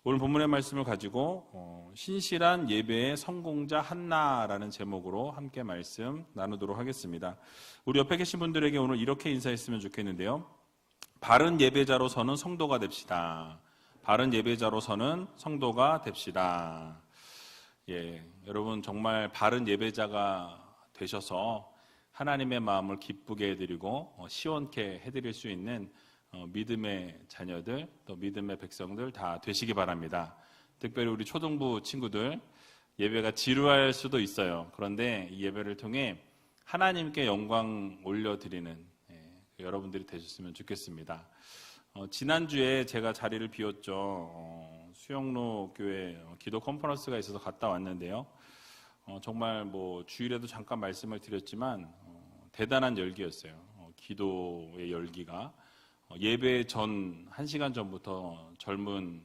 오늘 본문의 말씀을 가지고 신실한 예배의 성공자 한나라는 제목으로 함께 말씀 나누도록 하겠습니다. 우리 옆에 계신 분들에게 오늘 이렇게 인사했으면 좋겠는데요. 바른 예배자로서는 성도가 됩시다. 바른 예배자로서는 성도가 됩시다. 여러분 정말 바른 예배자가 되셔서 하나님의 마음을 기쁘게 해드리고 시원케 해드릴 수 있는 믿음의 자녀들, 또 믿음의 백성들 다 되시기 바랍니다. 특별히 우리 초등부 친구들, 예배가 지루할 수도 있어요. 그런데 이 예배를 통해 하나님께 영광 올려드리는 여러분들이 되셨으면 좋겠습니다. 지난주에 제가 자리를 비웠죠. 수영로 교회 기도 컨퍼런스가 있어서 갔다 왔는데요. 정말 주일에도 잠깐 말씀을 드렸지만 대단한 열기였어요. 기도의 열기가. 예배 전 1시간 전부터 젊은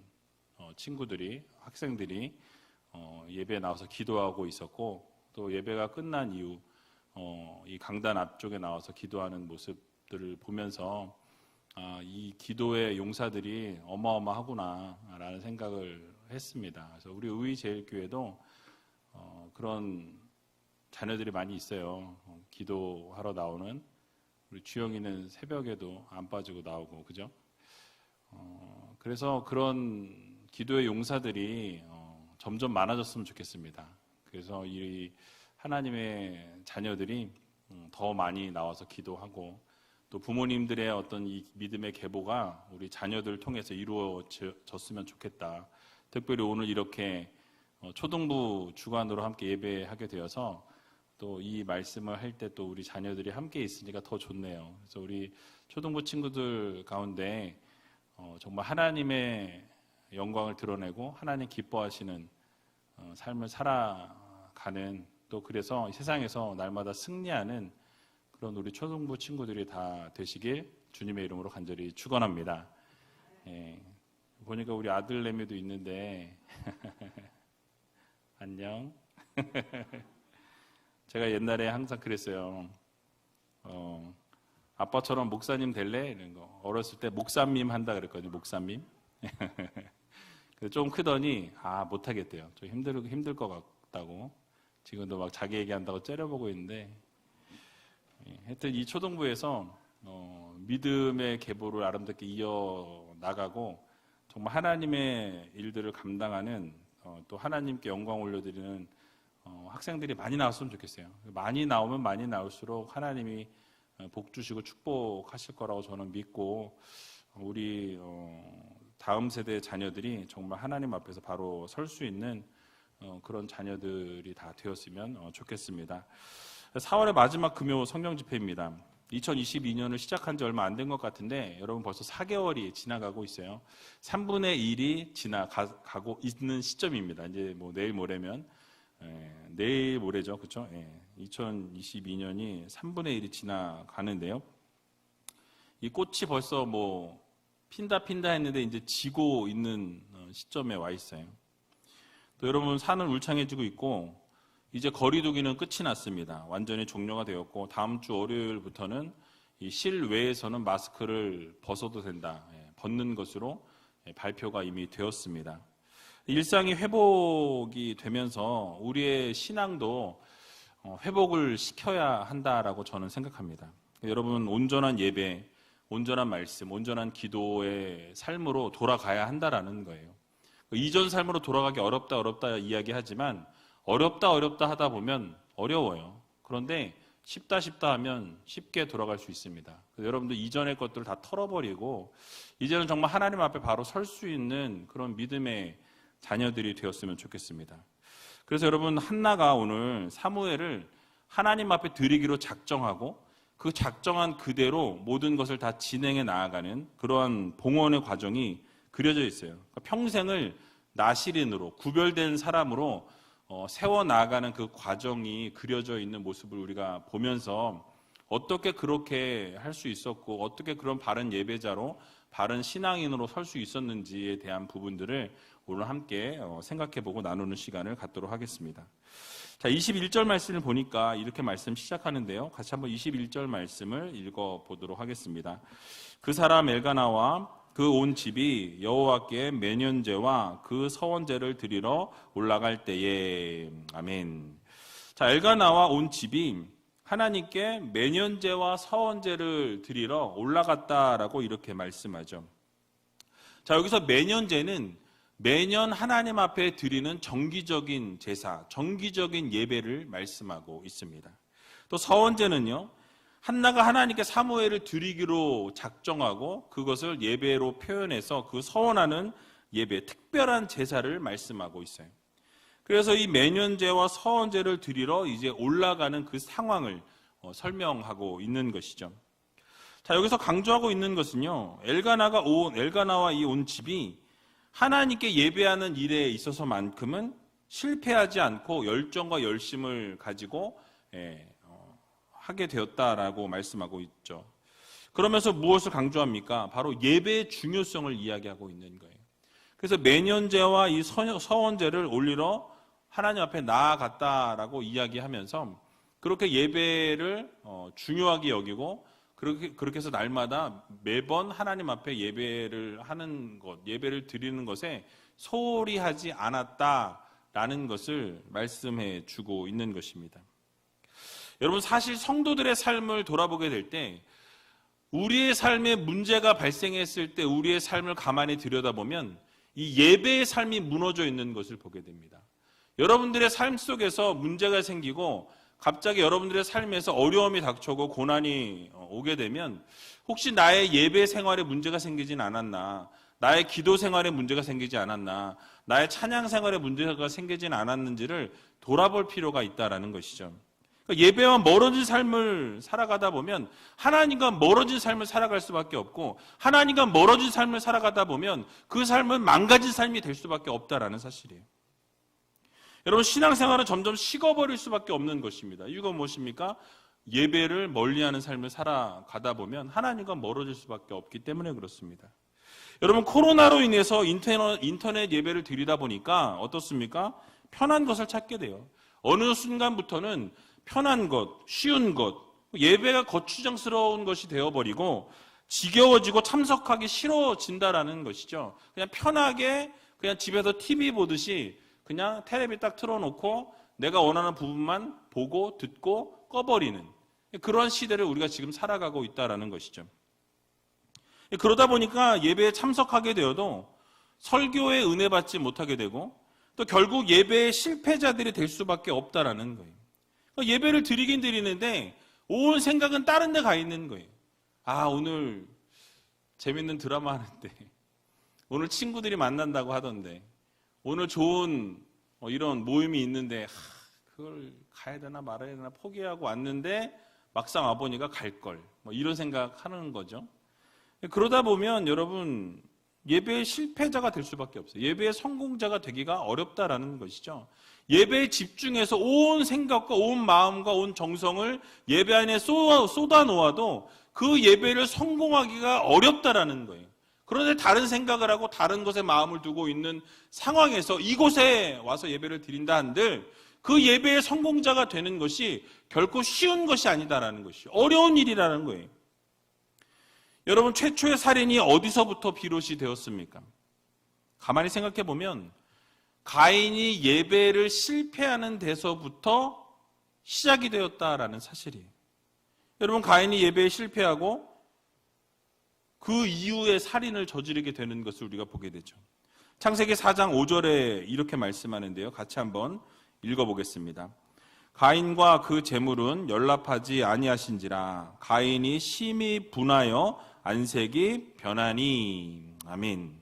친구들이, 학생들이 예배에 나와서 기도하고 있었고, 또 예배가 끝난 이후 이 강단 앞쪽에 나와서 기도하는 모습들을 보면서 이 기도의 용사들이 어마어마하구나 라는 생각을 했습니다. 그래서 우리 의제일교회도 그런 자녀들이 많이 있어요. 기도하러 나오는. 우리 주영이는 새벽에도 안 빠지고 나오고, 그죠? 그래서 그런 기도의 용사들이 점점 많아졌으면 좋겠습니다. 그래서 이 하나님의 자녀들이 더 많이 나와서 기도하고, 또 부모님들의 어떤 이 믿음의 계보가 우리 자녀들 통해서 이루어졌으면 좋겠다. 특별히 오늘 이렇게 초등부 주관으로 함께 예배하게 되어서 또 이 말씀을 할 때 또 우리 자녀들이 함께 있으니까 더 좋네요. 그래서 우리 초등부 친구들 가운데 정말 하나님의 영광을 드러내고 하나님 기뻐하시는 삶을 살아가는, 또 그래서 세상에서 날마다 승리하는 그런 우리 초등부 친구들이 다 되시길 주님의 이름으로 간절히 축원합니다. 보니까 우리 아들내미도 있는데 안녕. 제가 옛날에 항상 그랬어요. 아빠처럼 목사님 될래? 이런 거. 어렸을 때 목사님 한다 그랬거든요. 목사님. 좀 크더니 못하겠대요. 좀 힘들 것 같다고. 지금도 막 자기 얘기한다고 째려보고 있는데, 하여튼 이 초등부에서 믿음의 계보를 아름답게 이어나가고 정말 하나님의 일들을 감당하는, 또 하나님께 영광 올려드리는 학생들이 많이 나왔으면 좋겠어요. 많이 나오면 많이 나올수록 하나님이 복 주시고 축복하실 거라고 저는 믿고, 우리 다음 세대의 자녀들이 정말 하나님 앞에서 바로 설 수 있는 그런 자녀들이 다 되었으면 좋겠습니다. 4월의 마지막 금요 성경 집회입니다. 2022년을 시작한 지 얼마 안 된 것 같은데 여러분 벌써 4개월이 지나가고 있어요. 3분의 1이 지나가고 있는 시점입니다. 이제 내일 모레면 내일 모레죠, 그렇죠? 2022년이 3분의 1이 지나가는데요. 이 꽃이 벌써 핀다 했는데 이제 지고 있는 시점에 와 있어요. 또 여러분 산은 울창해지고 있고 이제 거리두기는 끝이 났습니다. 완전히 종료가 되었고 다음 주 월요일부터는 이 실외에서는 마스크를 벗어도 된다, 벗는 것으로 발표가 이미 되었습니다. 일상이 회복이 되면서 우리의 신앙도 회복을 시켜야 한다라고 저는 생각합니다. 여러분 온전한 예배, 온전한 말씀, 온전한 기도의 삶으로 돌아가야 한다라는 거예요. 이전 삶으로 돌아가기 어렵다 이야기하지만 어렵다 하다 보면 어려워요. 그런데 쉽다 하면 쉽게 돌아갈 수 있습니다. 여러분도 이전의 것들을 다 털어버리고 이제는 정말 하나님 앞에 바로 설 수 있는 그런 믿음의 자녀들이 되었으면 좋겠습니다. 그래서 여러분 한나가 오늘 사무엘을 하나님 앞에 드리기로 작정하고 그 작정한 그대로 모든 것을 다 진행해 나아가는 그러한 봉헌의 과정이 그려져 있어요. 그러니까 평생을 나실인으로 구별된 사람으로 세워나가는 그 과정이 그려져 있는 모습을 우리가 보면서 어떻게 그렇게 할 수 있었고 어떻게 그런 바른 예배자로 바른 신앙인으로 설 수 있었는지에 대한 부분들을 오늘 함께 생각해보고 나누는 시간을 갖도록 하겠습니다. 자, 21절 말씀을 보니까 이렇게 말씀 시작하는데요. 같이 한번 21절 말씀을 읽어보도록 하겠습니다. 그 사람 엘가나와 그 그 온 집이 여호와께 매년제와 그 서원제를 드리러 올라갈 때에. 아멘. 자, 엘가나와 온 집이 하나님께 매년제와 서원제를 드리러 올라갔다라고 이렇게 말씀하죠. 자, 여기서 매년제는 매년 하나님 앞에 드리는 정기적인 제사, 정기적인 예배를 말씀하고 있습니다. 또 서원제는요, 한나가 하나님께 사무엘을 드리기로 작정하고 그것을 예배로 표현해서 그 서원하는 예배, 특별한 제사를 말씀하고 있어요. 그래서 이 매년제와 서원제를 드리러 이제 올라가는 그 상황을 설명하고 있는 것이죠. 자, 여기서 강조하고 있는 것은요, 엘가나와 이 온 집이 하나님께 예배하는 일에 있어서만큼은 실패하지 않고 열정과 열심을 가지고 하게 되었다라고 말씀하고 있죠. 그러면서 무엇을 강조합니까? 바로 예배의 중요성을 이야기하고 있는 거예요. 그래서 매년제와 이 서원제를 올리러 하나님 앞에 나아갔다라고 이야기하면서 그렇게 예배를 중요하게 여기고 그렇게 해서 날마다 매번 하나님 앞에 예배를 하는 것, 예배를 드리는 것에 소홀히 하지 않았다라는 것을 말씀해 주고 있는 것입니다. 여러분, 사실 성도들의 삶을 돌아보게 될 때 우리의 삶에 문제가 발생했을 때 우리의 삶을 가만히 들여다보면 이 예배의 삶이 무너져 있는 것을 보게 됩니다. 여러분들의 삶 속에서 문제가 생기고 갑자기 여러분들의 삶에서 어려움이 닥쳐오고 고난이 오게 되면 혹시 나의 예배 생활에 문제가 생기진 않았나, 나의 기도 생활에 문제가 생기지 않았나, 나의 찬양 생활에 문제가 생기진 않았는지를 돌아볼 필요가 있다는 것이죠. 예배와 멀어진 삶을 살아가다 보면 하나님과 멀어진 삶을 살아갈 수밖에 없고, 하나님과 멀어진 삶을 살아가다 보면 그 삶은 망가진 삶이 될 수밖에 없다라는 사실이에요. 여러분, 신앙생활은 점점 식어버릴 수밖에 없는 것입니다. 이유가 무엇입니까? 예배를 멀리하는 삶을 살아가다 보면 하나님과 멀어질 수밖에 없기 때문에 그렇습니다. 여러분, 코로나로 인해서 인터넷 예배를 드리다 보니까 어떻습니까? 편한 것을 찾게 돼요. 어느 순간부터는 편한 것, 쉬운 것, 예배가 거추장스러운 것이 되어버리고 지겨워지고 참석하기 싫어진다라는 것이죠. 그냥 편하게 그냥 집에서 TV 보듯이 그냥 텔레비 딱 틀어놓고 내가 원하는 부분만 보고 듣고 꺼버리는 그런 시대를 우리가 지금 살아가고 있다는 것이죠. 그러다 보니까 예배에 참석하게 되어도 설교에 은혜 받지 못하게 되고 또 결국 예배의 실패자들이 될 수밖에 없다라는 거예요. 예배를 드리긴 드리는데 온 생각은 다른 데 가 있는 거예요. 아, 오늘 재밌는 드라마 하는데, 오늘 친구들이 만난다고 하던데, 오늘 좋은 이런 모임이 있는데 그걸 가야 되나 말아야 되나 포기하고 왔는데 막상 와보니까 갈걸, 이런 생각하는 거죠. 그러다 보면 여러분, 예배의 실패자가 될 수밖에 없어요. 예배의 성공자가 되기가 어렵다라는 것이죠. 예배에 집중해서 온 생각과 온 마음과 온 정성을 예배 안에 쏟아 놓아도 그 예배를 성공하기가 어렵다라는 거예요. 그런데 다른 생각을 하고 다른 것에 마음을 두고 있는 상황에서 이곳에 와서 예배를 드린다 한들 그 예배의 성공자가 되는 것이 결코 쉬운 것이 아니다라는 것이죠. 어려운 일이라는 거예요. 여러분, 최초의 살인이 어디서부터 비롯이 되었습니까? 가만히 생각해 보면 가인이 예배를 실패하는 데서부터 시작이 되었다라는 사실이에요. 여러분, 가인이 예배에 실패하고 그 이후에 살인을 저지르게 되는 것을 우리가 보게 되죠. 창세기 4장 5절에 이렇게 말씀하는데요. 같이 한번 읽어보겠습니다. 가인과 그 제물은 연락하지 아니하신지라 가인이 심히 분하여 안색이 변하니. 아멘.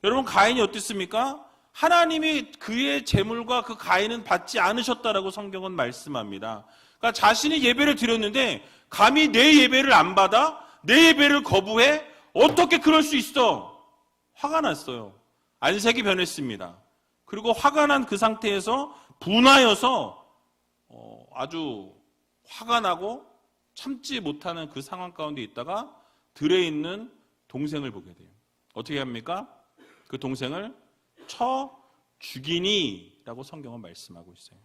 여러분, 가인이 어땠습니까? 하나님이 그의 제물과 그 가인은 받지 않으셨다라고 성경은 말씀합니다. 그러니까 자신이 예배를 드렸는데 감히 내 예배를 안 받아? 내 예배를 거부해? 어떻게 그럴 수 있어? 화가 났어요. 안색이 변했습니다. 그리고 화가 난 그 상태에서 분하여서 아주 화가 나고 참지 못하는 그 상황 가운데 있다가 들에 있는 동생을 보게 돼요. 어떻게 합니까? 그 동생을 쳐 죽이니 라고 성경은 말씀하고 있어요.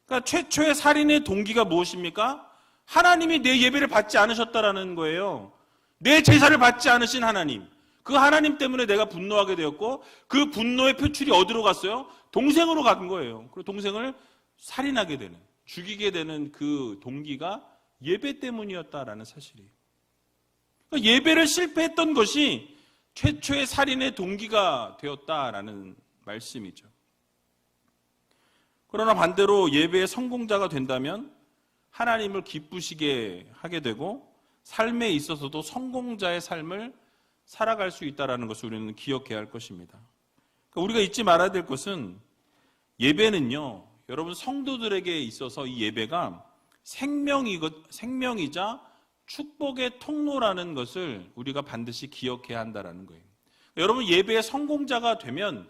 그러니까 최초의 살인의 동기가 무엇입니까? 하나님이 내 예배를 받지 않으셨다라는 거예요. 내 제사를 받지 않으신 하나님, 그 하나님 때문에 내가 분노하게 되었고 그 분노의 표출이 어디로 갔어요? 동생으로 간 거예요. 그리고 동생을 살인하게 되는, 죽이게 되는 그 동기가 예배 때문이었다라는 사실이에요. 그러니까 예배를 실패했던 것이 최초의 살인의 동기가 되었다라는 말씀이죠. 그러나 반대로 예배의 성공자가 된다면 하나님을 기쁘시게 하게 되고 삶에 있어서도 성공자의 삶을 살아갈 수 있다는 것을 우리는 기억해야 할 것입니다. 그러니까 우리가 잊지 말아야 될 것은 예배는요, 여러분 성도들에게 있어서 이 예배가 생명이자 축복의 통로라는 것을 우리가 반드시 기억해야 한다는 거예요. 여러분 예배의 성공자가 되면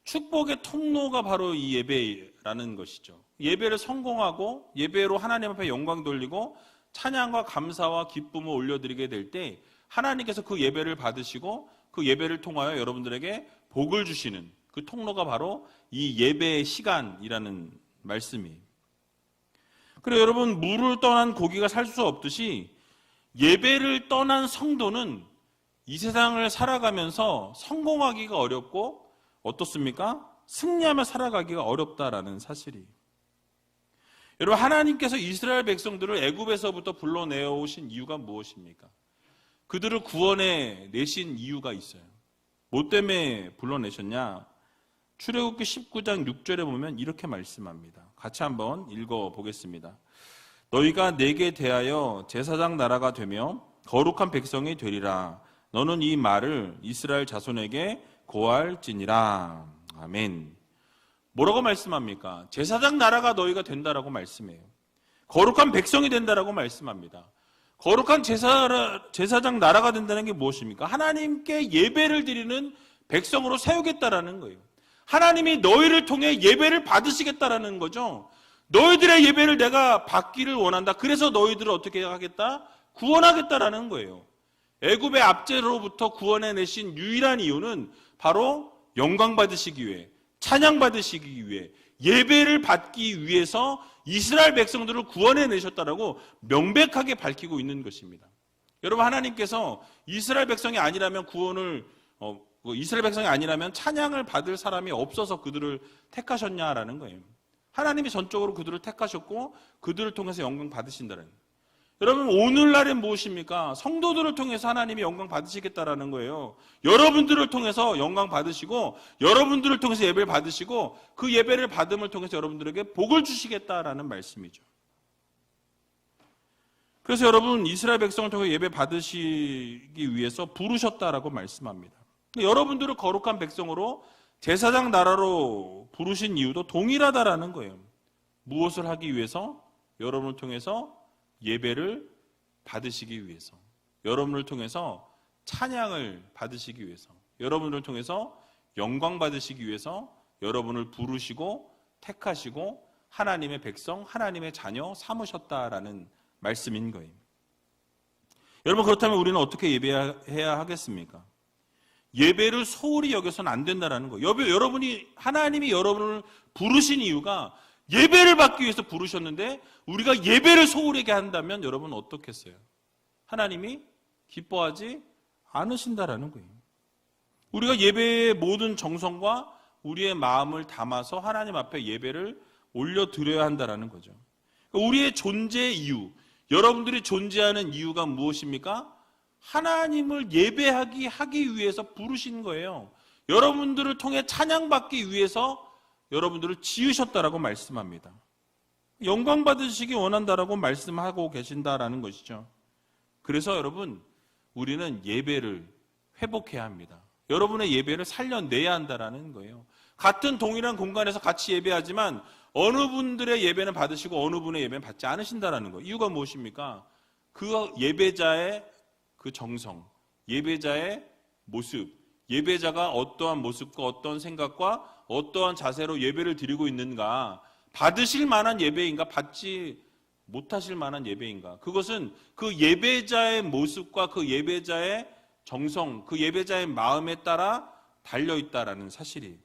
축복의 통로가 바로 이 예배라는 것이죠. 예배를 성공하고 예배로 하나님 앞에 영광 돌리고 찬양과 감사와 기쁨을 올려드리게 될 때 하나님께서 그 예배를 받으시고 그 예배를 통하여 여러분들에게 복을 주시는 그 통로가 바로 이 예배의 시간이라는 말씀이에요. 그래서 여러분 물을 떠난 고기가 살 수 없듯이 예배를 떠난 성도는 이 세상을 살아가면서 성공하기가 어렵고 어떻습니까? 승리하며 살아가기가 어렵다라는 사실이에요. 여러분 하나님께서 이스라엘 백성들을 애굽에서부터 불러내어 오신 이유가 무엇입니까? 그들을 구원해 내신 이유가 있어요. 뭐 때문에 불러내셨냐? 출애굽기 19장 6절에 보면 이렇게 말씀합니다. 같이 한번 읽어보겠습니다. 너희가 내게 대하여 제사장 나라가 되며 거룩한 백성이 되리라. 너는 이 말을 이스라엘 자손에게 고할지니라. 아멘. 뭐라고 말씀합니까? 제사장 나라가 너희가 된다라고 말씀해요. 거룩한 백성이 된다라고 말씀합니다. 거룩한 제사장 나라가 된다는 게 무엇입니까? 하나님께 예배를 드리는 백성으로 세우겠다라는 거예요. 하나님이 너희를 통해 예배를 받으시겠다라는 거죠. 너희들의 예배를 내가 받기를 원한다. 그래서 너희들을 어떻게 하겠다? 구원하겠다라는 거예요. 애굽의 압제로부터 구원해내신 유일한 이유는 바로 영광 받으시기 위해, 찬양 받으시기 위해, 예배를 받기 위해서 이스라엘 백성들을 구원해내셨다라고 명백하게 밝히고 있는 것입니다. 여러분 하나님께서 이스라엘 백성이 아니라면 이스라엘 백성이 아니라면 찬양을 받을 사람이 없어서 그들을 택하셨냐라는 거예요. 하나님이 전적으로 그들을 택하셨고 그들을 통해서 영광 받으신다는 거예요. 여러분 오늘날엔 무엇입니까? 성도들을 통해서 하나님이 영광 받으시겠다라는 거예요. 여러분들을 통해서 영광 받으시고 여러분들을 통해서 예배를 받으시고 그 예배를 받음을 통해서 여러분들에게 복을 주시겠다라는 말씀이죠. 그래서 여러분 이스라엘 백성을 통해 예배 받으시기 위해서 부르셨다라고 말씀합니다. 여러분들을 거룩한 백성으로 제사장 나라로 부르신 이유도 동일하다라는 거예요. 무엇을 하기 위해서? 여러분을 통해서 예배를 받으시기 위해서, 여러분을 통해서 찬양을 받으시기 위해서, 여러분을 통해서 영광 받으시기 위해서 여러분을 부르시고 택하시고 하나님의 백성, 하나님의 자녀 삼으셨다라는 말씀인 거예요. 여러분 그렇다면 우리는 어떻게 예배해야 하겠습니까? 예배를 소홀히 여겨서는 안 된다는 거예요. 하나님이 여러분을 부르신 이유가 예배를 받기 위해서 부르셨는데 우리가 예배를 소홀하게 한다면 여러분 어떻겠어요? 하나님이 기뻐하지 않으신다라는 거예요. 우리가 예배의 모든 정성과 우리의 마음을 담아서 하나님 앞에 예배를 올려드려야 한다라는 거죠. 우리의 존재의 이유, 여러분들이 존재하는 이유가 무엇입니까? 하나님을 하기 위해서 부르신 거예요. 여러분들을 통해 찬양받기 위해서 여러분들을 지으셨다라고 말씀합니다. 영광 받으시기 원한다라고 말씀하고 계신다라는 것이죠. 그래서 여러분 우리는 예배를 회복해야 합니다. 여러분의 예배를 살려내야 한다라는 거예요. 같은 동일한 공간에서 같이 예배하지만 어느 분들의 예배는 받으시고 어느 분의 예배는 받지 않으신다라는 거예요. 이유가 무엇입니까? 그 예배자의 그 정성, 예배자의 모습, 예배자가 어떠한 모습과 어떠한 생각과 어떠한 자세로 예배를 드리고 있는가, 받으실 만한 예배인가, 받지 못하실 만한 예배인가, 그것은 그 예배자의 모습과 그 예배자의 정성, 그 예배자의 마음에 따라 달려있다라는 사실이에요.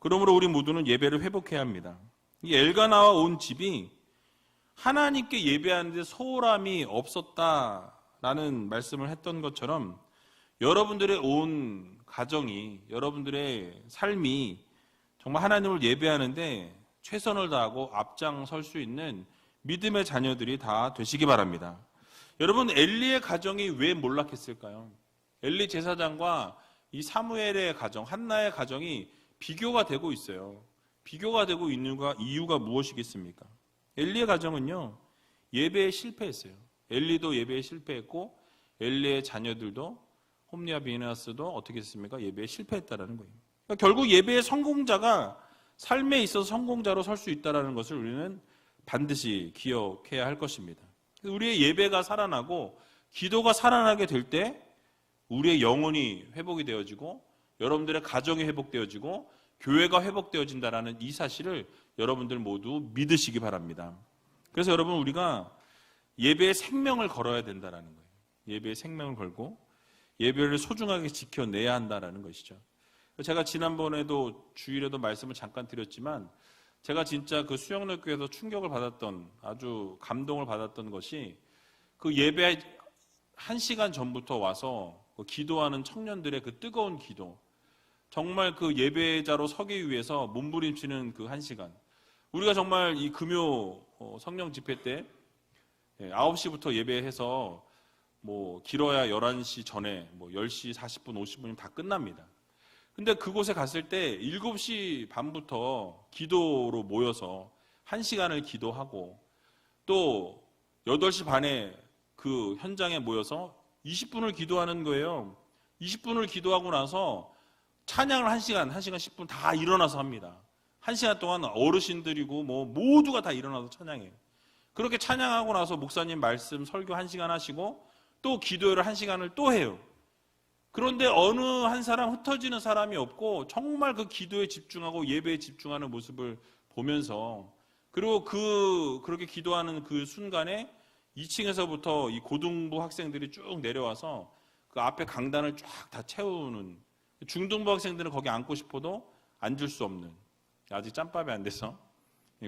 그러므로 우리 모두는 예배를 회복해야 합니다. 이 엘가나와 온 집이 하나님께 예배하는데 소홀함이 없었다라는 말씀을 했던 것처럼 여러분들의 온 가정이, 여러분들의 삶이 정말 하나님을 예배하는데 최선을 다하고 앞장설 수 있는 믿음의 자녀들이 다 되시기 바랍니다. 여러분, 엘리의 가정이 왜 몰락했을까요? 엘리 제사장과 이 사무엘의 가정, 한나의 가정이 비교가 되고 있어요. 비교가 되고 있는 이유가 무엇이겠습니까? 엘리의 가정은요, 예배에 실패했어요. 엘리도 예배에 실패했고 엘리의 자녀들도 홈리와 비느하스도 어떻게 했습니까? 예배에 실패했다라는 거예요. 그러니까 결국 예배의 성공자가 삶에 있어서 성공자로 설 수 있다는 것을 우리는 반드시 기억해야 할 것입니다. 우리의 예배가 살아나고 기도가 살아나게 될 때 우리의 영혼이 회복이 되어지고 여러분들의 가정이 회복되어지고 교회가 회복되어진다는 이 사실을 여러분들 모두 믿으시기 바랍니다. 그래서 여러분, 우리가 예배의 생명을 걸어야 된다는 거예요. 예배의 생명을 걸고 예배를 소중하게 지켜내야 한다는 것이죠. 제가 지난번에도 주일에도 말씀을 잠깐 드렸지만 제가 진짜 그 수영로교회에서 충격을 받았던, 아주 감동을 받았던 것이 그 예배 1시간 전부터 와서 기도하는 청년들의 그 뜨거운 기도, 정말 그 예배자로 서기 위해서 몸부림치는 그 1시간. 우리가 정말 이 금요 성령 집회 때 9시부터 예배해서 뭐 길어야 11시 전에 뭐 10시 40분, 50분이면 다 끝납니다. 근데 그곳에 갔을 때 7시 반부터 기도로 모여서 1시간을 기도하고 또 8시 반에 그 현장에 모여서 20분을 기도하는 거예요. 20분을 기도하고 나서 찬양을 1시간 10분 다 일어나서 합니다. 1시간 동안 어르신들이고 뭐 모두가 다 일어나서 찬양해요. 그렇게 찬양하고 나서 목사님 말씀 설교 1시간 하시고 또 기도회를 1시간을 또 해요. 그런데 어느 한 사람 흩어지는 사람이 없고 정말 그 기도에 집중하고 예배에 집중하는 모습을 보면서, 그리고 그렇게 기도하는 그 순간에 2층에서부터 이 고등부 학생들이 쭉 내려와서 그 앞에 강단을 쫙 다 채우는, 중등부 학생들은 거기 앉고 싶어도 앉을 수 없는, 아직 짬밥이 안 돼서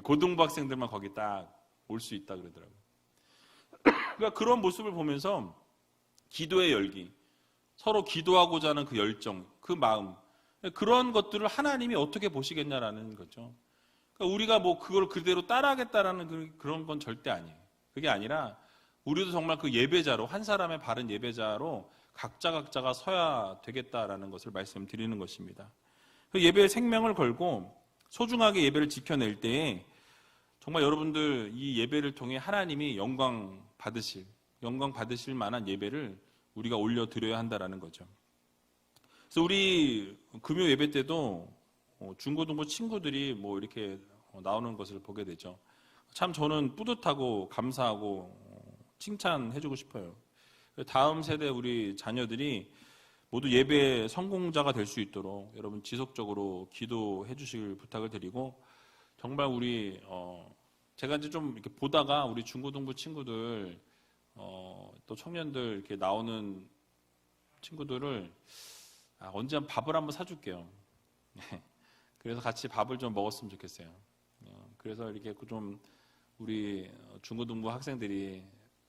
고등부 학생들만 거기 딱 올 수 있다 그러더라고요. 그러니까 그런 모습을 보면서 기도의 열기, 서로 기도하고자 하는 그 열정, 그 마음, 그런 것들을 하나님이 어떻게 보시겠냐라는 거죠. 그러니까 우리가 뭐 그걸 그대로 따라하겠다라는 그런 건 절대 아니에요. 그게 아니라 우리도 정말 그 예배자로, 한 사람의 바른 예배자로 각자가 서야 되겠다라는 것을 말씀드리는 것입니다. 그 예배의 생명을 걸고 소중하게 예배를 지켜낼 때에 정말 여러분들 이 예배를 통해 하나님이 영광 받으실 만한 예배를 우리가 올려드려야 한다라는 거죠. 그래서 우리 금요 예배 때도 중고등부 친구들이 뭐 이렇게 나오는 것을 보게 되죠. 참 저는 뿌듯하고 감사하고 칭찬해주고 싶어요. 다음 세대 우리 자녀들이 모두 예배의 성공자가 될 수 있도록 여러분 지속적으로 기도해 주실 부탁을 드리고, 정말 우리 제가 이제 좀 이렇게 보다가 우리 중고등부 친구들 또 청년들 이렇게 나오는 친구들을 언제 밥을 한번 사줄게요. 그래서 같이 밥을 좀 먹었으면 좋겠어요. 그래서 이렇게 좀 우리 중고등부 학생들이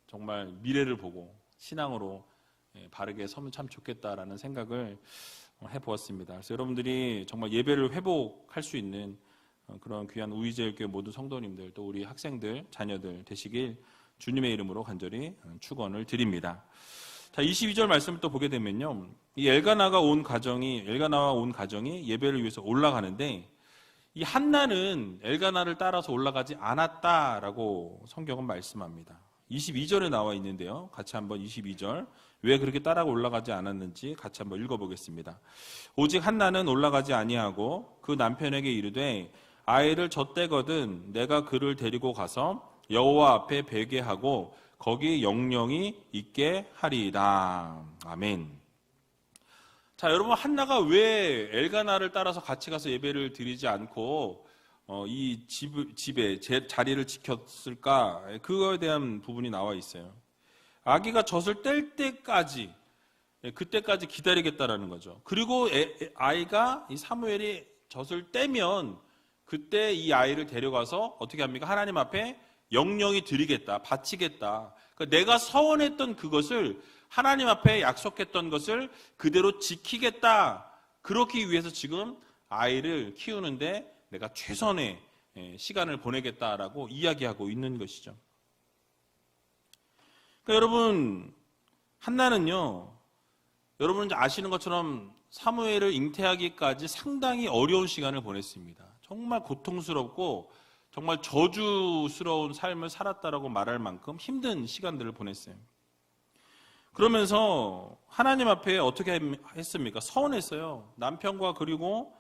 정말 미래를 보고 신앙으로 바르게 서면 참 좋겠다라는 생각을 해보았습니다. 그래서 여러분들이 정말 예배를 회복할 수 있는 그런 귀한 우이제일교회 모든 성도님들, 또 우리 학생들, 자녀들 되시길 주님의 이름으로 간절히 축원을 드립니다. 자, 22절 말씀을 또 보게 되면요, 이 엘가나와 온 가정이 예배를 위해서 올라가는데, 이 한나는 엘가나를 따라서 올라가지 않았다라고 성경은 말씀합니다. 22절에 나와 있는데요, 같이 한번 22절 왜 그렇게 따라 올라가지 않았는지 같이 한번 읽어보겠습니다. 오직 한나는 올라가지 아니하고 그 남편에게 이르되 아이를 젖대거든 내가 그를 데리고 가서 여호와 앞에 베개하고 거기 영영이 있게 하리이다. 아멘. 자, 여러분, 한나가 왜 엘가나를 따라서 같이 가서 예배를 드리지 않고 이 집에 제 자리를 지켰을까? 그거에 대한 부분이 나와 있어요. 아기가 젖을 뗄 때까지, 그때까지 기다리겠다라는 거죠. 그리고 아이가, 이 사무엘이 젖을 떼면 그때 이 아이를 데려가서 어떻게 합니까? 하나님 앞에 영영이 드리겠다, 바치겠다. 그러니까 내가 서원했던 그것을 하나님 앞에 약속했던 것을 그대로 지키겠다. 그렇기 위해서 지금 아이를 키우는데 내가 최선의 시간을 보내겠다라고 이야기하고 있는 것이죠. 그러니까 여러분, 한나는요, 여러분 아시는 것처럼 사무엘을 잉태하기까지 상당히 어려운 시간을 보냈습니다. 정말 고통스럽고 정말 저주스러운 삶을 살았다라고 말할 만큼 힘든 시간들을 보냈어요. 그러면서 하나님 앞에 어떻게 했습니까? 서원했어요. 남편과 그리고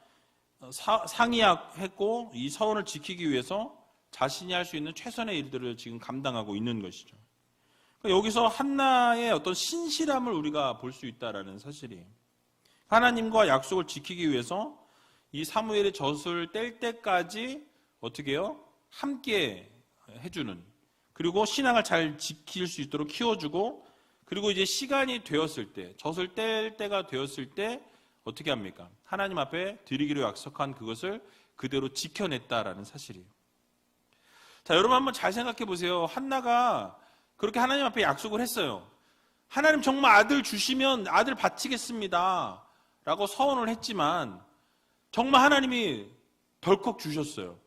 상의했고 이 서원을 지키기 위해서 자신이 할 수 있는 최선의 일들을 지금 감당하고 있는 것이죠. 여기서 한나의 어떤 신실함을 우리가 볼 수 있다라는 사실이에요. 하나님과 약속을 지키기 위해서 이 사무엘의 젖을 뗄 때까지 어떻게 해요? 함께 해주는, 그리고 신앙을 잘 지킬 수 있도록 키워주고, 그리고 이제 시간이 되었을 때, 젖을 뗄 때가 되었을 때 어떻게 합니까? 하나님 앞에 드리기로 약속한 그것을 그대로 지켜냈다라는 사실이에요. 자, 여러분 한번 잘 생각해 보세요. 한나가 그렇게 하나님 앞에 약속을 했어요. 하나님 정말 아들 주시면 아들 바치겠습니다 라고 서원을 했지만 정말 하나님이 덜컥 주셨어요.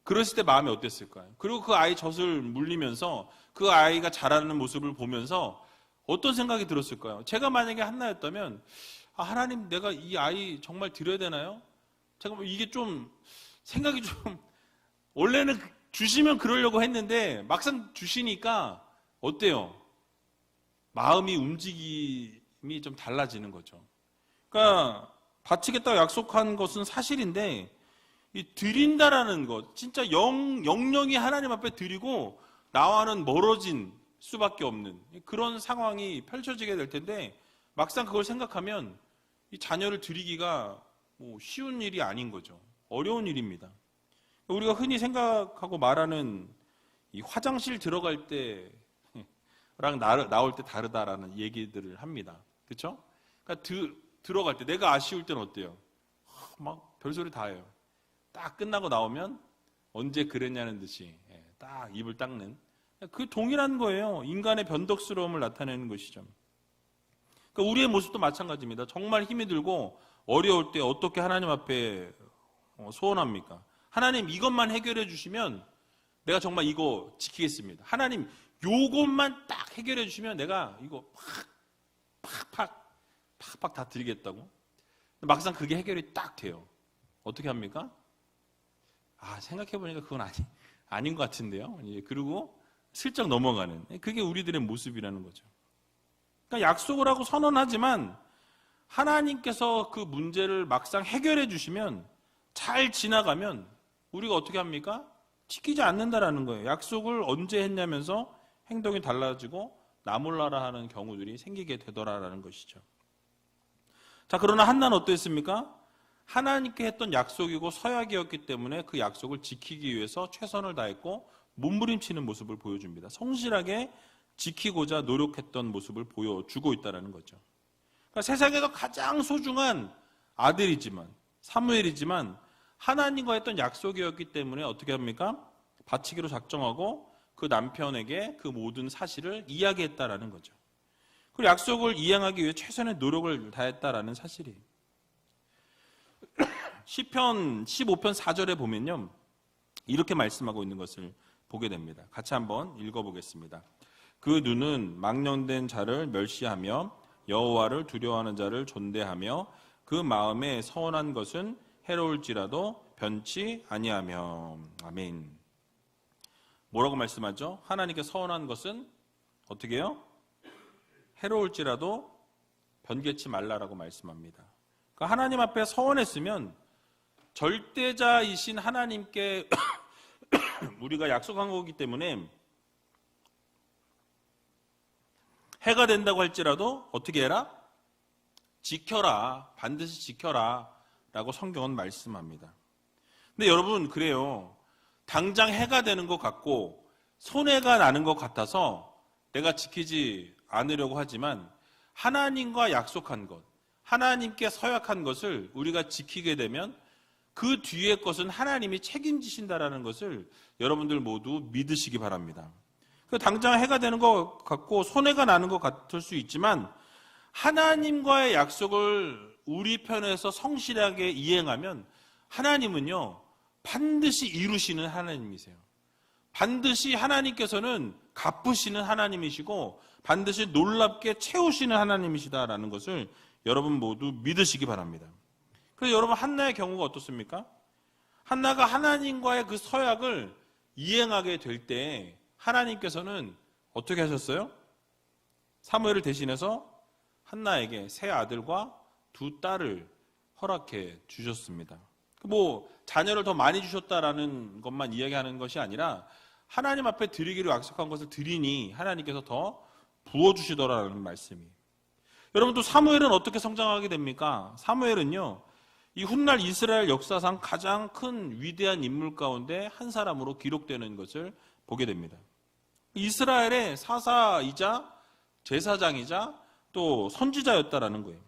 그랬을 때 마음이 어땠을까요? 그리고 그 아이 젖을 물리면서 그 아이가 자라는 모습을 보면서 어떤 생각이 들었을까요? 제가 만약에 한나였다면 하나님 내가 이 아이 정말 드려야 되나요? 제가 이게 좀 생각이 좀 원래는 주시면 그러려고 했는데 막상 주시니까 어때요? 마음이 움직임이 좀 달라지는 거죠. 그러니까 바치겠다고 약속한 것은 사실인데 이 드린다라는 것, 진짜 영영이 하나님 앞에 드리고 나와는 멀어진 수밖에 없는 그런 상황이 펼쳐지게 될 텐데 막상 그걸 생각하면 이 자녀를 드리기가 쉬운 일이 아닌 거죠. 어려운 일입니다. 우리가 흔히 생각하고 말하는 이 화장실 들어갈 때랑 나올 때 다르다라는 얘기들을 합니다. 그렇죠? 그러니까 들어갈 때 내가 아쉬울 때는 어때요? 막 별소리 다 해요. 딱 끝나고 나오면 언제 그랬냐는 듯이 딱 입을 닦는 그 동일한 거예요. 인간의 변덕스러움을 나타내는 것이죠. 그러니까 우리의 모습도 마찬가지입니다. 정말 힘이 들고 어려울 때 어떻게 하나님 앞에 소원합니까? 하나님 이것만 해결해 주시면 내가 정말 이거 지키겠습니다. 하나님 요것만 딱 해결해 주시면 내가 이거 팍팍 다 드리겠다고. 막상 그게 해결이 딱 돼요. 어떻게 합니까? 생각해보니까 그건 아닌 것 같은데요. 그리고 슬쩍 넘어가는 그게 우리들의 모습이라는 거죠. 그러니까 약속을 하고 선언하지만 하나님께서 그 문제를 막상 해결해 주시면 잘 지나가면 우리가 어떻게 합니까? 지키지 않는다라는 거예요. 약속을 언제 했냐면서 행동이 달라지고 나 몰라라 하는 경우들이 생기게 되더라라는 것이죠. 자, 그러나 한나는 어땠습니까? 하나님께 했던 약속이고 서약이었기 때문에 그 약속을 지키기 위해서 최선을 다했고 몸부림치는 모습을 보여줍니다. 성실하게 지키고자 노력했던 모습을 보여주고 있다는 거죠. 그러니까 세상에서 가장 소중한 아들이지만 사무엘이지만 하나님과 했던 약속이었기 때문에 어떻게 합니까? 바치기로 작정하고 그 남편에게 그 모든 사실을 이야기했다라는 거죠. 그리고 약속을 이행하기 위해 최선의 노력을 다했다라는 사실이에요. 시편 15편 4절에 보면요, 이렇게 말씀하고 있는 것을 보게 됩니다. 같이 한번 읽어보겠습니다. 그 눈은 망령된 자를 멸시하며 여호와를 두려워하는 자를 존대하며 그 마음에 서원한 것은 해로울지라도 변치 아니하며. 아멘. 뭐라고 말씀하죠? 하나님께 서원한 것은 어떻게 해요? 해로울지라도 변개치 말라라고 말씀합니다. 그러니까 하나님 앞에 서원했으면 절대자이신 하나님께 우리가 약속한 거기 때문에 해가 된다고 할지라도 어떻게 해라? 지켜라. 반드시 지켜라. 라고 성경은 말씀합니다. 근데 여러분 그래요. 당장 해가 되는 것 같고 손해가 나는 것 같아서 내가 지키지 않으려고 하지만 하나님과 약속한 것, 하나님께 서약한 것을 우리가 지키게 되면 그 뒤에 것은 하나님이 책임지신다라는 것을 여러분들 모두 믿으시기 바랍니다. 당장 해가 되는 것 같고 손해가 나는 것 같을 수 있지만 하나님과의 약속을 우리 편에서 성실하게 이행하면 하나님은요 반드시 이루시는 하나님이세요. 반드시 하나님께서는 갚으시는 하나님이시고 반드시 놀랍게 채우시는 하나님이시다라는 것을 여러분 모두 믿으시기 바랍니다. 그래서 여러분 한나의 경우가 어떻습니까? 한나가 하나님과의 그 서약을 이행하게 될 때 하나님께서는 어떻게 하셨어요? 사무엘을 대신해서 한나에게 세 아들과 두 딸을 허락해 주셨습니다. 자녀를 더 많이 주셨다라는 것만 이야기하는 것이 아니라 하나님 앞에 드리기로 약속한 것을 드리니 하나님께서 더 부어주시더라라는 말씀이. 여러분 또 사무엘은 어떻게 성장하게 됩니까? 사무엘은요 이 훗날 이스라엘 역사상 가장 큰 위대한 인물 가운데 한 사람으로 기록되는 것을 보게 됩니다. 이스라엘의 사사이자 제사장이자 또 선지자였다라는 거예요.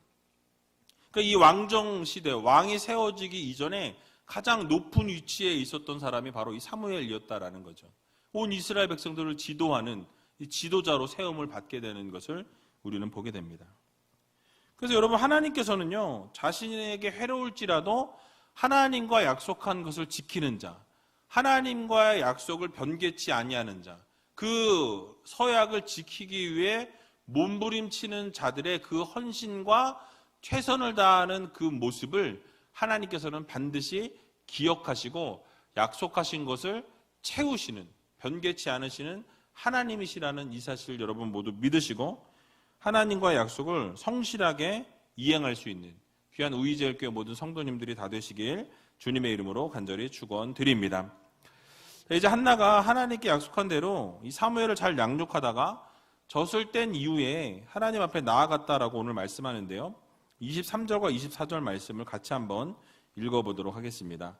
그러니까 이 왕정 시대, 왕이 세워지기 이전에 가장 높은 위치에 있었던 사람이 바로 이 사무엘이었다라는 거죠. 온 이스라엘 백성들을 지도하는 이 지도자로 세움을 받게 되는 것을 우리는 보게 됩니다. 그래서 여러분 하나님께서는요 자신에게 해로울지라도 하나님과 약속한 것을 지키는 자, 하나님과의 약속을 변개치 아니하는 자, 그 서약을 지키기 위해 몸부림치는 자들의 그 헌신과 최선을 다하는 그 모습을 하나님께서는 반드시 기억하시고 약속하신 것을 채우시는, 변개치 않으시는 하나님이시라는 이 사실을 여러분 모두 믿으시고 하나님과의 약속을 성실하게 이행할 수 있는 귀한 우이제일교회 모든 성도님들이 다 되시길 주님의 이름으로 간절히 축원드립니다. 이제 한나가 하나님께 약속한 대로 이 사무엘을 잘 양육하다가 젖을 뗀 이후에 하나님 앞에 나아갔다라고 오늘 말씀하는데요. 23절과 24절 말씀을 같이 한번 읽어보도록 하겠습니다.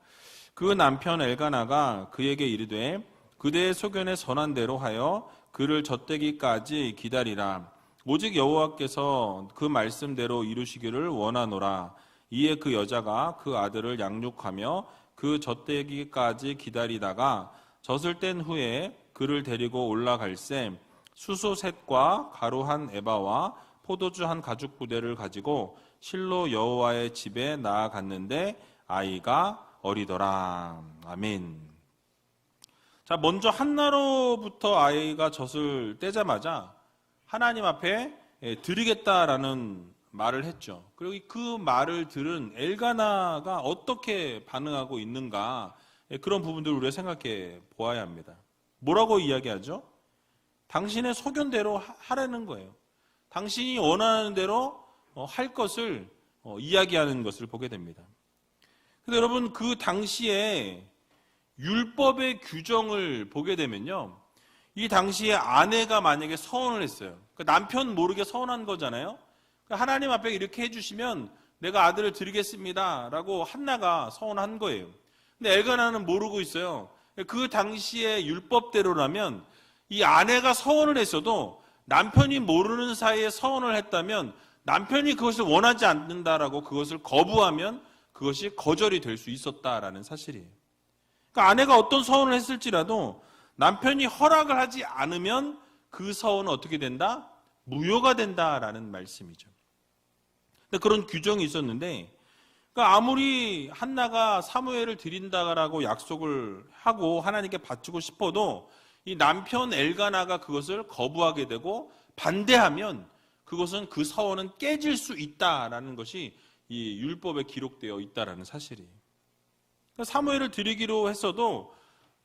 그 남편 엘가나가 그에게 이르되 그대의 소견에 선한 대로 하여 그를 젖대기까지 기다리라. 오직 여호와께서 그 말씀대로 이루시기를 원하노라. 이에 그 여자가 그 아들을 양육하며 그 젖대기까지 기다리다가 젖을 뗀 후에 그를 데리고 올라갈새 수소 셋과 가루 한 에바와 포도주 한 가죽 부대를 가지고 실로 여호와의 집에 나아갔는데 아이가 어리더라. 아멘. 자, 먼저 한나로부터 아이가 젖을 떼자마자 하나님 앞에 드리겠다라는 말을 했죠. 그리고 그 말을 들은 엘가나가 어떻게 반응하고 있는가, 그런 부분들을 우리가 생각해 보아야 합니다. 뭐라고 이야기하죠? 당신의 소견대로 하라는 거예요. 당신이 원하는 대로 할 것을 이야기하는 것을 보게 됩니다. 그런데 여러분 그 당시에 율법의 규정을 보게 되면요, 이 당시에 아내가 만약에 서원을 했어요. 남편 모르게 서원한 거잖아요. 하나님 앞에 이렇게 해주시면 내가 아들을 드리겠습니다 라고 한나가 서원한 거예요. 근데 엘가나는 모르고 있어요. 그 당시에 율법대로라면 이 아내가 서원을 했어도 남편이 모르는 사이에 서원을 했다면 남편이 그것을 원하지 않는다라고 그것을 거부하면 그것이 거절이 될 수 있었다라는 사실이에요. 그러니까 아내가 어떤 서원을 했을지라도 남편이 허락을 하지 않으면 그 서원은 어떻게 된다? 무효가 된다라는 말씀이죠. 근데 그런 규정이 있었는데, 그러니까 아무리 한나가 사무엘을 드린다라고 약속을 하고 하나님께 바치고 싶어도 이 남편 엘가나가 그것을 거부하게 되고 반대하면 그것은 그 서원은 깨질 수 있다라는 것이 이 율법에 기록되어 있다라는 사실이에요. 그러니까 사무엘을 드리기로 했어도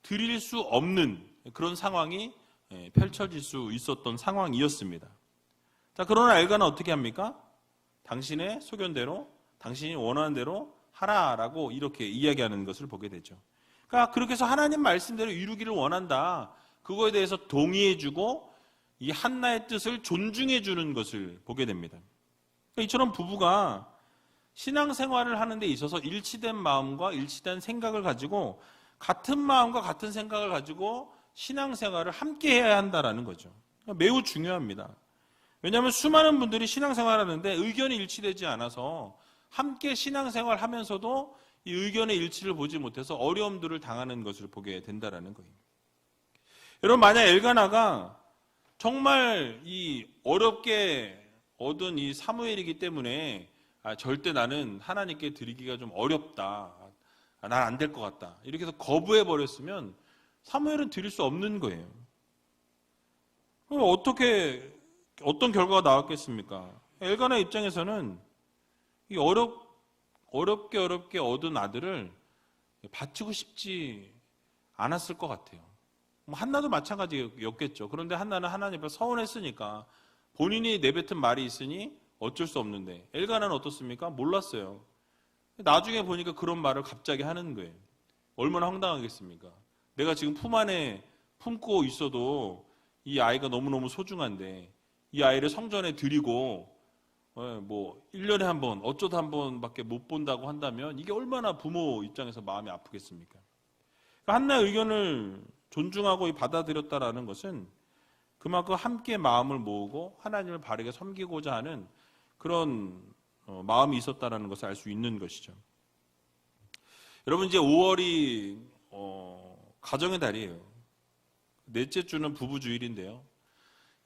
드릴 수 없는 그런 상황이 펼쳐질 수 있었던 상황이었습니다. 자, 그러나 엘가는 어떻게 합니까? 당신의 소견대로, 당신이 원하는 대로 하라라고 이렇게 이야기하는 것을 보게 되죠. 그러니까 그렇게 해서 하나님 말씀대로 이루기를 원한다. 그거에 대해서 동의해주고 이 한나의 뜻을 존중해주는 것을 보게 됩니다. 그러니까 이처럼 부부가 신앙생활을 하는 데 있어서 일치된 마음과 일치된 생각을 가지고 같은 마음과 같은 생각을 가지고 신앙생활을 함께 해야 한다는 거죠. 매우 중요합니다. 왜냐하면 수많은 분들이 신앙생활을 하는데 의견이 일치되지 않아서 함께 신앙생활을 하면서도 이 의견의 일치를 보지 못해서 어려움들을 당하는 것을 보게 된다라는 거예요. 여러분, 만약 엘가나가 정말 이 어렵게 얻은 이 사무엘이기 때문에 절대 나는 하나님께 드리기가 좀 어렵다, 난 안 될 것 같다, 이렇게 해서 거부해 버렸으면 사무엘은 드릴 수 없는 거예요. 그럼 어떤 결과가 나왔겠습니까? 엘가나 입장에서는 이 어렵게 얻은 아들을 바치고 싶지 않았을 것 같아요. 한나도 마찬가지였겠죠. 그런데 한나는 하나님 앞에 서운했으니까, 본인이 내뱉은 말이 있으니 어쩔 수 없는데, 엘가나는 어떻습니까? 몰랐어요. 나중에 보니까 그런 말을 갑자기 하는 거예요. 얼마나 황당하겠습니까? 내가 지금 품 안에 품고 있어도 이 아이가 너무너무 소중한데, 이 아이를 성전에 드리고 1년에 한 번, 어쩌다 한 번밖에 못 본다고 한다면 이게 얼마나 부모 입장에서 마음이 아프겠습니까? 한나의 의견을 존중하고 받아들였다라는 것은 그만큼 함께 마음을 모으고 하나님을 바르게 섬기고자 하는 그런 마음이 있었다라는 것을 알 수 있는 것이죠. 여러분, 이제 5월이 가정의 달이에요. 넷째 주는 부부주일인데요.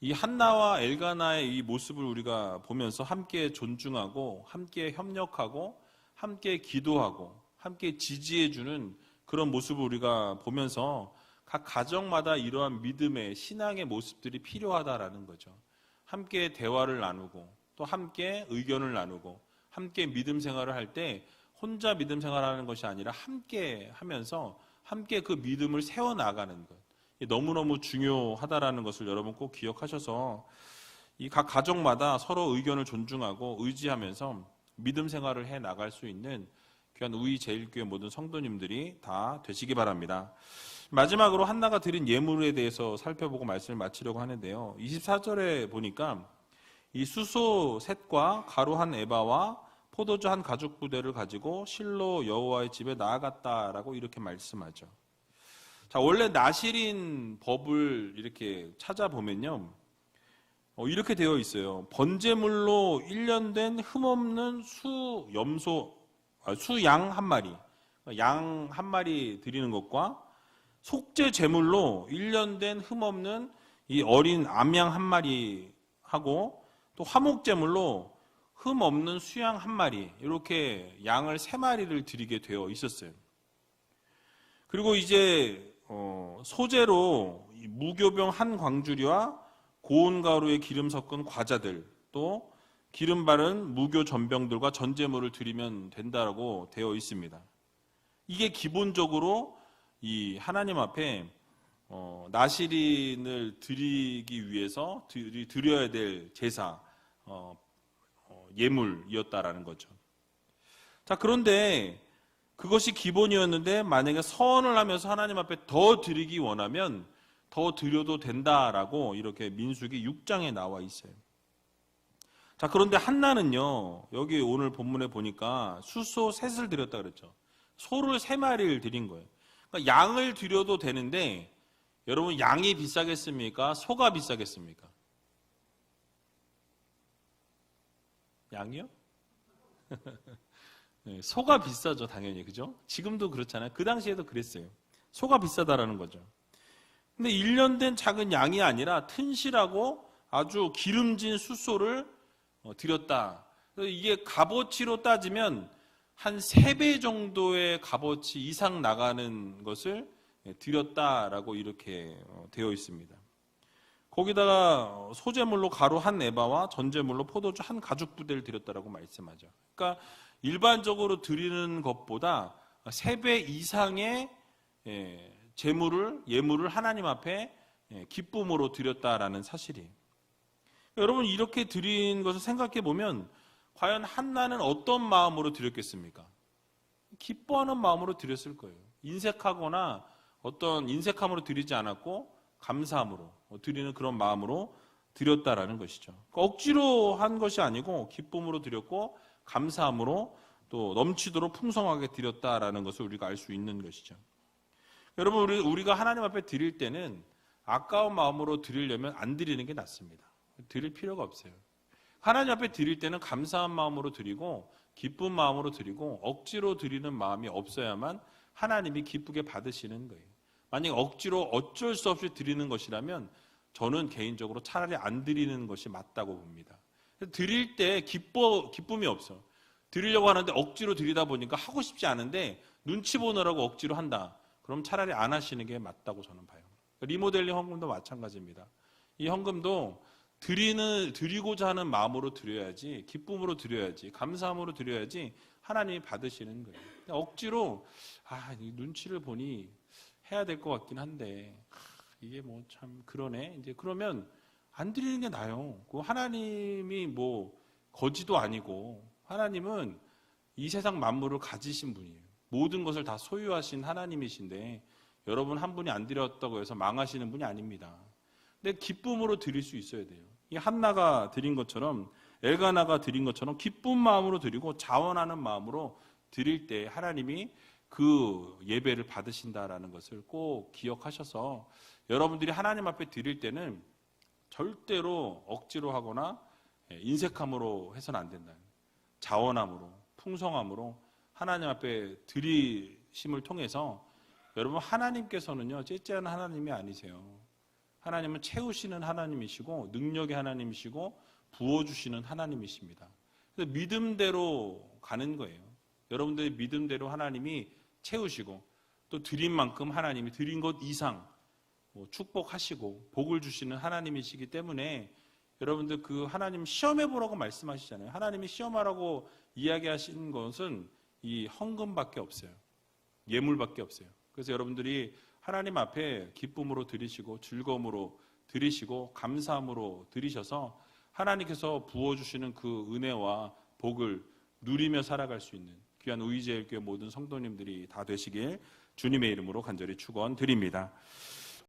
이 한나와 엘가나의 이 모습을 우리가 보면서 함께 존중하고 함께 협력하고 함께 기도하고 함께 지지해주는 그런 모습을 우리가 보면서 각 가정마다 이러한 믿음의 신앙의 모습들이 필요하다라는 거죠. 함께 대화를 나누고 또 함께 의견을 나누고 함께 믿음 생활을 할 때 혼자 믿음 생활하는 것이 아니라 함께 하면서 함께 그 믿음을 세워나가는 것, 너무너무 중요하다라는 것을 여러분 꼭 기억하셔서 이 각 가정마다 서로 의견을 존중하고 의지하면서 믿음 생활을 해 나갈 수 있는 귀한 우리 제일교회 모든 성도님들이 다 되시기 바랍니다. 마지막으로 한나가 드린 예물에 대해서 살펴보고 말씀을 마치려고 하는데요. 24절에 보니까 이 수소 셋과 가루 한 에바와 포도주 한 가죽 부대를 가지고 실로 여호와의 집에 나아갔다라고 이렇게 말씀하죠. 자, 원래 나실인 법을 이렇게 찾아보면요, 이렇게 되어 있어요. 번제물로 1년 된 흠없는 수양 한 마리, 양 한 마리 드리는 것과 속죄 제물로 1년 된 흠없는 이 어린 암양 한 마리 하고, 또 화목 제물로 흠없는 수양 한 마리, 이렇게 양을 3마리를 드리게 되어 있었어요. 그리고 이제 소재로 무교병 한 광주리와 고운 가루에 기름 섞은 과자들, 또 기름 바른 무교 전병들과 전제물을 드리면 된다고 되어 있습니다. 이게 기본적으로 이 하나님 앞에 나실인을 드리기 위해서 드려야 될 제사, 예물이었다라는 거죠. 자, 그런데 그것이 기본이었는데 만약에 서원을 하면서 하나님 앞에 더 드리기 원하면 더 드려도 된다라고 이렇게 민수기 6장에 나와 있어요. 자, 그런데 한나는요, 여기 오늘 본문에 보니까 수소 셋을 드렸다 그랬죠. 소를 3마리를 드린 거예요. 그러니까 양을 드려도 되는데, 여러분, 양이 비싸겠습니까? 소가 비싸겠습니까? 양이요? 네, 소가 비싸죠, 당연히. 그죠? 지금도 그렇잖아요. 그 당시에도 그랬어요. 소가 비싸다라는 거죠. 근데 1년 된 작은 양이 아니라 튼실하고 아주 기름진 숫소를 드렸다. 이게 값어치로 따지면 한 3배 정도의 값어치 이상 나가는 것을 드렸다라고 이렇게 되어 있습니다. 거기다가 소재물로 가루 한 에바와 전제물로 포도주 한 가죽 부대를 드렸다라고 말씀하죠. 그러니까 일반적으로 드리는 것보다 3배 이상의 예물을 하나님 앞에 기쁨으로 드렸다라는 사실이에요. 여러분, 이렇게 드린 것을 생각해 보면 과연 한나는 어떤 마음으로 드렸겠습니까? 기뻐하는 마음으로 드렸을 거예요. 인색하거나 어떤 인색함으로 드리지 않았고 감사함으로 드리는 그런 마음으로 드렸다라는 것이죠. 억지로 한 것이 아니고 기쁨으로 드렸고 감사함으로 또 넘치도록 풍성하게 드렸다라는 것을 우리가 알 수 있는 것이죠. 여러분, 우리가 하나님 앞에 드릴 때는 아까운 마음으로 드리려면 안 드리는 게 낫습니다. 드릴 필요가 없어요. 하나님 앞에 드릴 때는 감사한 마음으로 드리고 기쁜 마음으로 드리고 억지로 드리는 마음이 없어야만 하나님이 기쁘게 받으시는 거예요. 만약 억지로 어쩔 수 없이 드리는 것이라면 저는 개인적으로 차라리 안 드리는 것이 맞다고 봅니다. 드릴 때 기쁨이 없어. 드리려고 하는데 억지로 드리다 보니까 하고 싶지 않은데 눈치 보느라고 억지로 한다. 그럼 차라리 안 하시는 게 맞다고 저는 봐요. 리모델링 헌금도 마찬가지입니다. 이 헌금도 드리고자 하는 마음으로 드려야지, 기쁨으로 드려야지, 감사함으로 드려야지 하나님이 받으시는 거예요. 억지로 이 눈치를 보니 해야 될 것 같긴 한데 이게 뭐 참 그러네. 이제 그러면 안 드리는 게 나아요. 하나님이 뭐 거지도 아니고 하나님은 이 세상 만물을 가지신 분이에요. 모든 것을 다 소유하신 하나님이신데 여러분 한 분이 안 드렸다고 해서 망하시는 분이 아닙니다. 근데 기쁨으로 드릴 수 있어야 돼요. 이 한나가 드린 것처럼 엘가나가 드린 것처럼 기쁜 마음으로 드리고 자원하는 마음으로 드릴 때 하나님이 그 예배를 받으신다라는 것을 꼭 기억하셔서 여러분들이 하나님 앞에 드릴 때는 절대로 억지로 하거나 인색함으로 해서는 안 된다. 자원함으로, 풍성함으로 하나님 앞에 드리심을 통해서 여러분 하나님께서는요 째째한 하나님이 아니세요. 하나님은 채우시는 하나님이시고 능력의 하나님이시고 부어주시는 하나님이십니다. 그래서 믿음대로 가는 거예요. 여러분들의 믿음대로 하나님이 채우시고 또 드린 만큼 하나님이 드린 것 이상 축복하시고 복을 주시는 하나님이시기 때문에 여러분들 그 하나님 시험해보라고 말씀하시잖아요. 하나님이 시험하라고 이야기하신 것은 이 헌금밖에 없어요. 예물밖에 없어요. 그래서 여러분들이 하나님 앞에 기쁨으로 드리시고 즐거움으로 드리시고 감사함으로 드리셔서 하나님께서 부어주시는 그 은혜와 복을 누리며 살아갈 수 있는 귀한 우이제일교회 모든 성도님들이 다 되시길 주님의 이름으로 간절히 축원드립니다.